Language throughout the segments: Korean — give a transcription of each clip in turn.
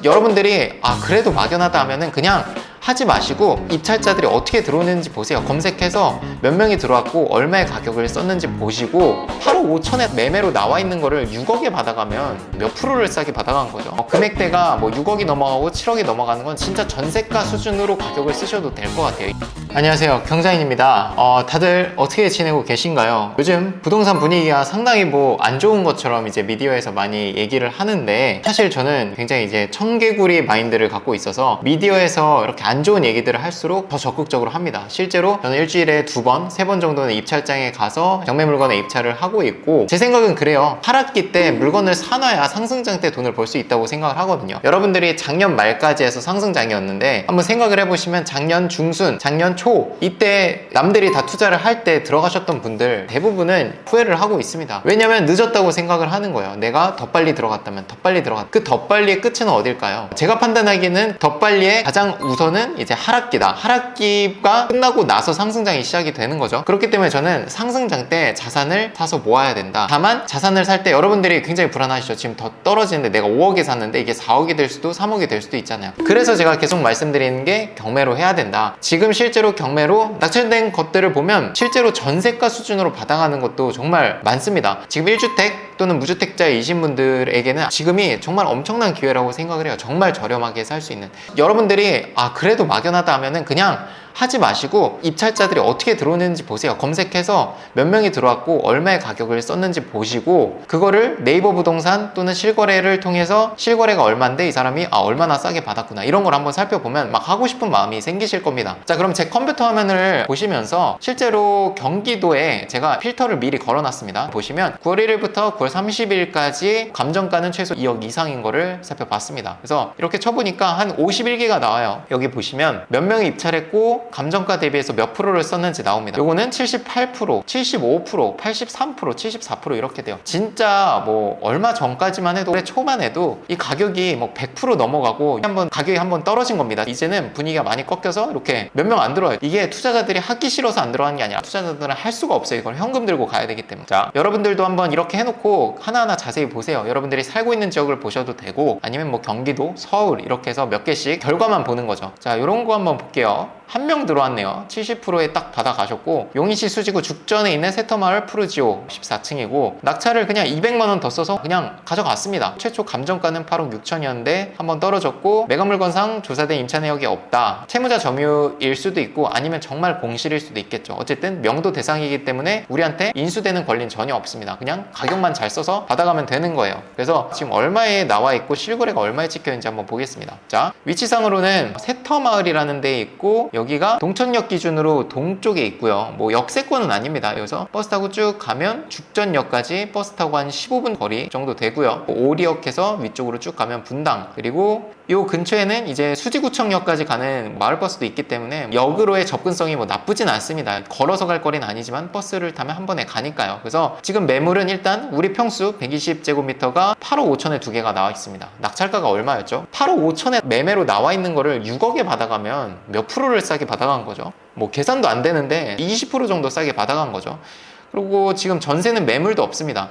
여러분들이 그래도 막연하다 하면은 그냥 하지 마시고 입찰자들이 어떻게 들어오는지 보세요. 검색해서 몇 명이 들어왔고 얼마의 가격을 썼는지 보시고 8억 5천에 매매로 나와 있는 거를 6억에 받아가면 몇 프로를 싸게 받아간 거죠. 금액대가 뭐 6억이 넘어가고 7억이 넘어가는 건 진짜 전세가 수준으로 가격을 쓰셔도 될 것 같아요. 안녕하세요, 경자인입니다. 다들 어떻게 지내고 계신가요? 요즘 부동산 분위기가 상당히 뭐 안 좋은 것처럼 이제 미디어에서 많이 얘기를 하는데, 사실 저는 굉장히 이제 청개구리 마인드를 갖고 있어서 미디어에서 이렇게 안 좋은 얘기들을 할수록 더 적극적으로 합니다. 실제로 저는 일주일에 2번, 3번 정도는 입찰장에 가서 경매 물건에 입찰을 하고 있고, 제 생각은 그래요. 하락기 때 물건을 사놔야 상승장 때 돈을 벌 수 있다고 생각을 하거든요. 여러분들이 작년 말까지 해서 상승장이었는데 한번 생각을 해보시면 작년 중순, 작년 초 이때 남들이 다 투자를 할 때 들어가셨던 분들 대부분은 후회를 하고 있습니다. 왜냐면 늦었다고 생각을 하는 거예요. 내가 더 빨리 들어갔다면 더 빨리 들어갔다. 그 더 빨리의 끝은 어딜까요? 제가 판단하기에는 더 빨리의 가장 우선은 이제 하락기다. 하락기가 끝나고 나서 상승장이 시작이 되는 거죠. 그렇기 때문에 저는 상승장 때 자산을 사서 모아야 된다. 다만 자산을 살 때 여러분들이 굉장히 불안하시죠. 지금 더 떨어지는데 내가 5억에 샀는데 이게 4억이 될 수도 3억이 될 수도 있잖아요. 그래서 제가 계속 말씀드리는 게 경매로 해야 된다. 지금 실제로 경매로 낙찰된 것들을 보면 실제로 전세가 수준으로 받아가는 것도 정말 많습니다. 지금 1주택 또는 무주택자이신 분들에게는 지금이 정말 엄청난 기회라고 생각을 해요. 정말 저렴하게 살 수 있는. 여러분들이 그래도 막연하다 하면은 그냥 하지 마시고 입찰자들이 어떻게 들어오는지 보세요. 검색해서 몇 명이 들어왔고 얼마의 가격을 썼는지 보시고, 그거를 네이버 부동산 또는 실거래를 통해서 실거래가 얼마인데 이 사람이 얼마나 싸게 받았구나, 이런 걸 한번 살펴보면 막 하고 싶은 마음이 생기실 겁니다. 자, 그럼 제 컴퓨터 화면을 보시면서 실제로 경기도에 제가 필터를 미리 걸어놨습니다. 보시면 9월 1일부터 9월 30일까지 감정가는 최소 2억 이상인 거를 살펴봤습니다. 그래서 이렇게 쳐보니까 한 51개가 나와요. 여기 보시면 몇 명이 입찰했고 감정가 대비해서 몇 프로를 썼는지 나옵니다. 요거는 78%, 75%, 83%, 74% 이렇게 돼요. 진짜 뭐 얼마 전까지만 해도, 올해 초만 해도 이 가격이 뭐 100% 넘어가고 가격이 한번 떨어진 겁니다. 이제는 분위기가 많이 꺾여서 이렇게 몇 명 안 들어와요. 이게 투자자들이 하기 싫어서 안 들어가는 게 아니라 투자자들은 할 수가 없어요. 이걸 현금 들고 가야 되기 때문에. 자, 여러분들도 한번 이렇게 해놓고 하나하나 자세히 보세요. 여러분들이 살고 있는 지역을 보셔도 되고, 아니면 뭐 경기도, 서울 이렇게 해서 몇 개씩 결과만 보는 거죠. 자, 요런 거 한번 볼게요. 한 명 들어왔네요. 70%에 딱 받아가셨고, 용인시 수지구 죽전에 있는 세터마을 푸르지오 14층이고 낙찰을 그냥 200만원 더 써서 그냥 가져갔습니다. 최초 감정가는 8억 6천이었는데 한번 떨어졌고, 매각물건상 조사된 임차 내역이 없다. 채무자 점유일 수도 있고 아니면 정말 공실일 수도 있겠죠. 어쨌든 명도 대상이기 때문에 우리한테 인수되는 권리는 전혀 없습니다. 그냥 가격만 잘 써서 받아가면 되는 거예요. 그래서 지금 얼마에 나와 있고 실거래가 얼마에 찍혀있는지 한번 보겠습니다. 자, 위치상으로는 세터마을이라는 데 있고, 여기가 동천역 기준으로 동쪽에 있고요. 뭐 역세권은 아닙니다. 여기서 버스 타고 쭉 가면 죽전역까지 버스 타고 한 15분 거리 정도 되고요. 오리역에서 위쪽으로 쭉 가면 분당, 그리고 요 근처에는 이제 수지구청역까지 가는 마을버스도 있기 때문에 역으로의 접근성이 뭐 나쁘진 않습니다. 걸어서 갈 거리는 아니지만 버스를 타면 한 번에 가니까요. 그래서 지금 매물은 일단 우리 평수 120제곱미터가 8억 5천에 2개가 나와 있습니다. 낙찰가가 얼마였죠? 8억 5천에 매매로 나와 있는 거를 6억에 받아가면 몇 프로를 싸게 받아간 거죠? 뭐 계산도 안 되는데 20% 정도 싸게 받아간 거죠. 그리고 지금 전세는 매물도 없습니다.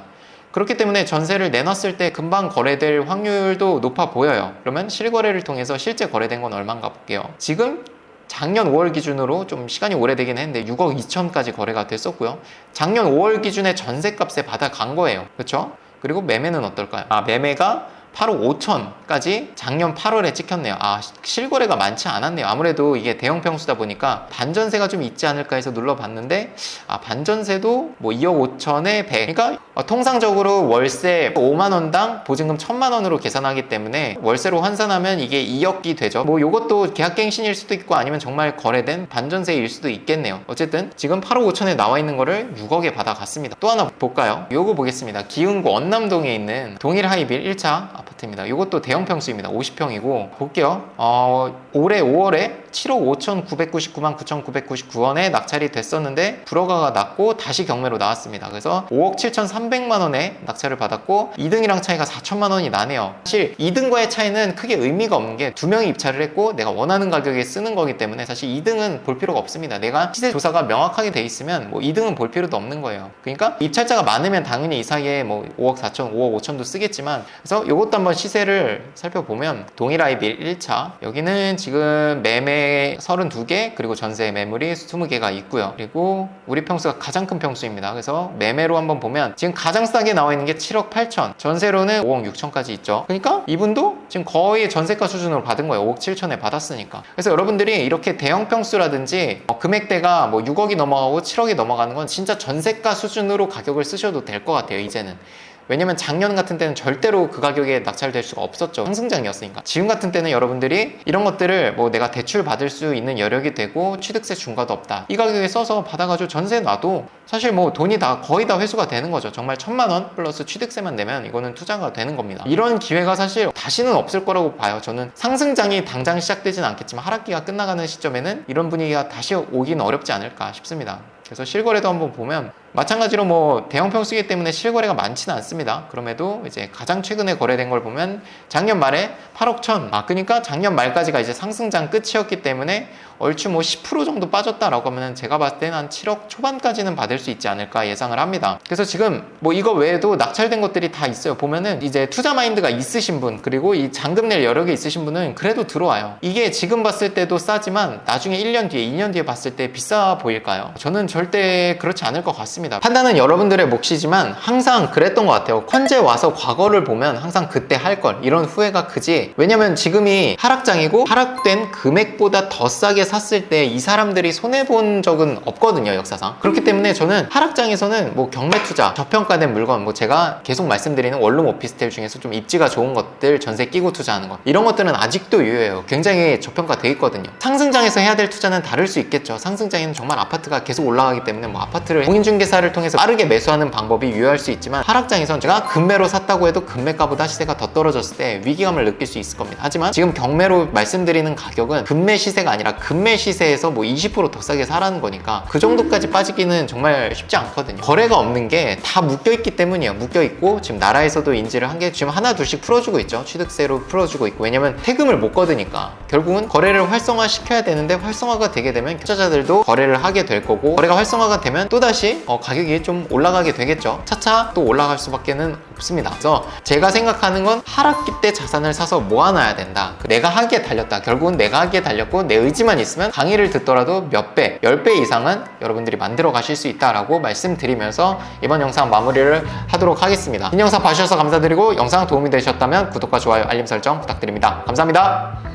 그렇기 때문에 전세를 내놨을 때 금방 거래될 확률도 높아 보여요. 그러면 실거래를 통해서 실제 거래된 건 얼마인가 볼게요. 지금 작년 5월 기준으로 좀 시간이 오래되긴 했는데 6억 2천까지 거래가 됐었고요. 작년 5월 기준에 전세값에 받아간 거예요. 그렇죠? 그리고 매매는 어떨까요? 매매가 8억 5천까지 작년 8월에 찍혔네요. 실거래가 많지 않았네요. 아무래도 이게 대형 평수다 보니까 반전세가 좀 있지 않을까 해서 눌러봤는데, 반전세도 뭐 2억 5천에 100. 그러니까 통상적으로 월세 5만원당 보증금 1,000만원으로 계산하기 때문에 월세로 환산하면 이게 2억이 되죠. 뭐 요것도 계약갱신일 수도 있고 아니면 정말 거래된 반전세일 수도 있겠네요. 어쨌든 지금 8억 5천에 나와 있는 거를 6억에 받아갔습니다. 또 하나 볼까요? 요거 보겠습니다. 기흥구 언남동에 있는 동일 하이빌 1차 아파트입니다. 이것도 대형 평수입니다. 50평이고 볼게요. 올해 5월에 7억 5,999만 9,999원에 낙찰이 됐었는데 불허가가 났고 다시 경매로 나왔습니다. 그래서 5억 7,300만 원에 낙찰을 받았고 2등이랑 차이가 4천만 원이 나네요. 사실 2등과의 차이는 크게 의미가 없는 게 2명이 입찰을 했고 내가 원하는 가격에 쓰는 거기 때문에 사실 2등은 볼 필요가 없습니다. 내가 시세 조사가 명확하게 돼 있으면 뭐 2등은 볼 필요도 없는 거예요. 그러니까 입찰자가 많으면 당연히 이 사이에 뭐 5억 4천, 5억 5천도 쓰겠지만, 그래서 이것도 이것도 한번 시세를 살펴보면 동일아이빌 1차 여기는 지금 매매 32개 그리고 전세 매물이 20개가 있고요. 그리고 우리 평수가 가장 큰 평수입니다. 그래서 매매로 한번 보면 지금 가장 싸게 나와 있는 게 7억 8천, 전세로는 5억 6천까지 있죠. 그러니까 이분도 지금 거의 전세가 수준으로 받은 거예요. 5억 7천에 받았으니까. 그래서 여러분들이 이렇게 대형 평수라든지 금액대가 뭐 6억이 넘어가고 7억이 넘어가는 건 진짜 전세가 수준으로 가격을 쓰셔도 될 것 같아요, 이제는. 왜냐면 작년 같은 때는 절대로 그 가격에 낙찰될 수가 없었죠. 상승장이었으니까. 지금 같은 때는 여러분들이 이런 것들을 뭐 내가 대출 받을 수 있는 여력이 되고 취득세 중과도 없다, 이 가격에 써서 받아가지고 전세 놔도 사실 뭐 돈이 다 거의 다 회수가 되는 거죠. 정말 1,000만 원 플러스 취득세만 내면 이거는 투자가 되는 겁니다. 이런 기회가 사실 다시는 없을 거라고 봐요. 저는 상승장이 당장 시작되진 않겠지만 하락기가 끝나가는 시점에는 이런 분위기가 다시 오긴 어렵지 않을까 싶습니다. 그래서 실거래도 한번 보면 마찬가지로 뭐 대형 평수이기 때문에 실거래가 많지는 않습니다. 그럼에도 이제 가장 최근에 거래된 걸 보면 작년 말에 8억 1천, 그러니까 작년 말까지가 이제 상승장 끝이었기 때문에 얼추 뭐 10% 정도 빠졌다라고 하면 제가 봤을 때는 한 7억 초반까지는 받을 수 있지 않을까 예상을 합니다. 그래서 지금 뭐 이거 외에도 낙찰된 것들이 다 있어요. 보면은 이제 투자 마인드가 있으신 분, 그리고 이 잔금 낼 여력이 있으신 분은 그래도 들어와요. 이게 지금 봤을 때도 싸지만 나중에 1년 뒤에 2년 뒤에 봤을 때 비싸 보일까요? 저는 절대 그렇지 않을 것 같습니다. 판단은 여러분들의 몫이지만 항상 그랬던 것 같아요. 현재 와서 과거를 보면 항상 그때 할 걸, 이런 후회가 크지. 왜냐면 지금이 하락장이고 하락된 금액보다 더 싸게 샀을 때 이 사람들이 손해본 적은 없거든요, 역사상. 그렇기 때문에 저는 하락장에서는 뭐 경매 투자, 저평가된 물건, 뭐 제가 계속 말씀드리는 원룸 오피스텔 중에서 좀 입지가 좋은 것들 전세 끼고 투자하는 것, 이런 것들은 아직도 유효해요. 굉장히 저평가돼 있거든요. 상승장에서 해야 될 투자는 다를 수 있겠죠. 상승장에는 정말 아파트가 계속 올라가기 때문에 뭐 아파트를 공인중개사를 통해서 빠르게 매수하는 방법이 유효할 수 있지만, 하락장에선 제가 금매로 샀다고 해도 금매가보다 시세가 더 떨어졌을 때 위기감을 느낄 수 있을 겁니다. 하지만 지금 경매로 말씀드리는 가격은 금매 시세가 아니라 금매 시세에서 뭐 20% 더 싸게 사라는 거니까 그 정도까지 빠지기는 정말 쉽지 않거든요. 거래가 없는 게 다 묶여있기 때문이에요. 묶여있고 지금 나라에서도 인지를 한 게 지금 하나 둘씩 풀어주고 있죠. 취득세로 풀어주고 있고. 왜냐면 세금을 못 걷으니까 결국은 거래를 활성화 시켜야 되는데, 활성화가 되게 되면 투자자들도 거래를 하게 될 거고, 거래가 활성화가 되면 또다시 가격이 좀 올라가게 되겠죠. 차차 또 올라갈 수밖에는 없습니다. 그래서 제가 생각하는 건 하락기 때 자산을 사서 모아놔야 된다. 내가 하기에 달렸다. 결국은 내가 하기에 달렸고 내 의지만 있으면 강의를 듣더라도 몇 배, 10배 이상은 여러분들이 만들어 가실 수 있다라고 말씀드리면서 이번 영상 마무리를 하도록 하겠습니다. 긴 영상 봐주셔서 감사드리고 영상 도움이 되셨다면 구독과 좋아요, 알림 설정 부탁드립니다. 감사합니다.